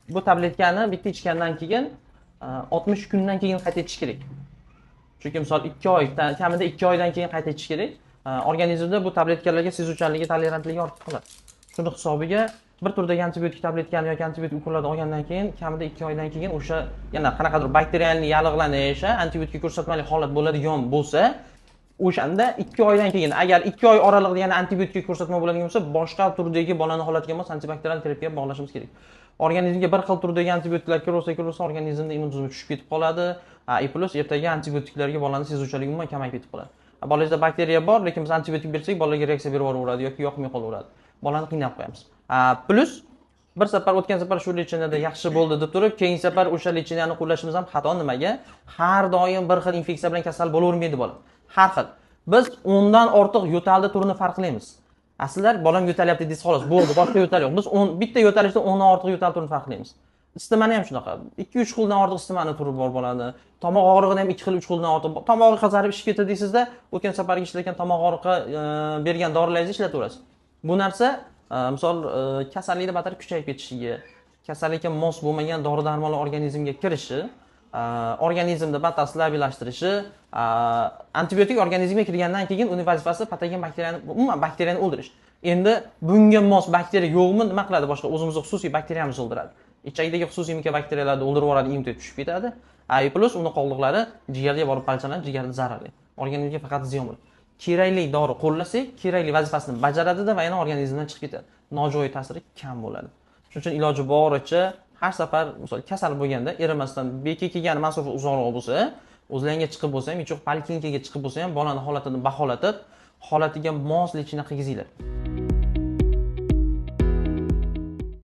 bu tabletkani bitta ichgandan keyin 60 kundan keyin qayta ichish kerak. Chunki misol 2 oy, kamida 2 oydan keyin qayta ichish kerak. Organizmda bu tabletkalarga sezuvchanligi, tolerantligi ortib qoladi. Shuni hisobiga bir turdagi antibiotik tabletkani yoki antibiotik ukollarni olgandan keyin kamida 2 oydan keyin o'sha yana qanaqadir bakterial yallig'lanish, antibiotikka ko'rsatmali holat bo'ladigan bo'lsa, o'shanda 2 oydan keyin agar 2 oy oralig'ida yana antibiotikka ko'rsatma bo'ladigan bo'lsa, boshqa turdagi bolani holatiga mos antibakterial terapiya bog'lashimiz kerak. Organizmga bir xil turdagi antibiotiklar kirsa, organizmda immun tizimi tushib ketib qoladi. Plus ertaga antibiotiklarga bolaning sezuvchanligi umuman kamayib ketib qoladi. Bolangizda bakteriya bor, lekin biz antibiotik bersak, bolaga reaksiya berib yuboraveradi yoki yoqmay qolaveradi. Bolani qiynab qo'yamiz. Plus bir safar o'tgan safar shu lechinada yaxshi bo'ldi deb turib, keyingi safar o'sha lechinani qo'llashimiz ham xato. Nimaga? Har doim bir xil infeksiya bilan kasal bo'lavermaydi bola. Har xil. Biz 10 dan ortiq yo'talda turini farqlaymiz. Aslida bolam yo'talyapti desa xolos, bo'ldi, boshqa yo'tal yo'q. Biz bitta yo'talishda 10 dan ortiq yo'tal turini farqlaymiz. Isitmani ham shunaqa. 2-3 xildan ortiq isitmani turi bor bolani. Tomoq og'rig'ini ham 2 xil, 3 xildan ortiq. Tomog'i qazarib ishib ketdi deysizda, o'tgan safargi ishlatgan tomoq og'riqqa bergan dorilaringizni ishlataverasiz. Bu narsa misol kasallikni battar kuchayib ketishiga, kasallikka mos bo'lmagan dori-darmonlar organizmga kirishi, organizmni battar slabilashtirishi, antibiotik organizmga kirgandan keyin uning vazifasi patogen bakteriyani, umuman bakteriyani o'ldirish. Endi bunga mos bakteriya yo'qmi, nima qiladi? Boshqa o'zimizning xususiy bakteriyamizni o'ldiradi. Ichakdagi xususiy mikrobakteriyalarni o'ldirib yuboradi, immunitet tushib ketadi. Plus uning qoldiqlari jigarga borib parchalanib, jigarni zararli. Organizmga faqat ziyon bo'ladi. Kerakli dori qo'llasak, kerakli vazifasini bajaradi-da va yana organizmdan chiqib ketadi. Nojo'ya ta'siri kam bo'ladi. Shuning uchun iloji boricha har safar misol kasal bo'lganda erimasdan beki kelgan masofa uzoqroq bo'lsa, o'zlariga chiqib bo'lsa ham, yoki poliklinikaga chiqib bo'lsa ham bolani holatini baholatib, holatiga mos lechina qilgizinglar.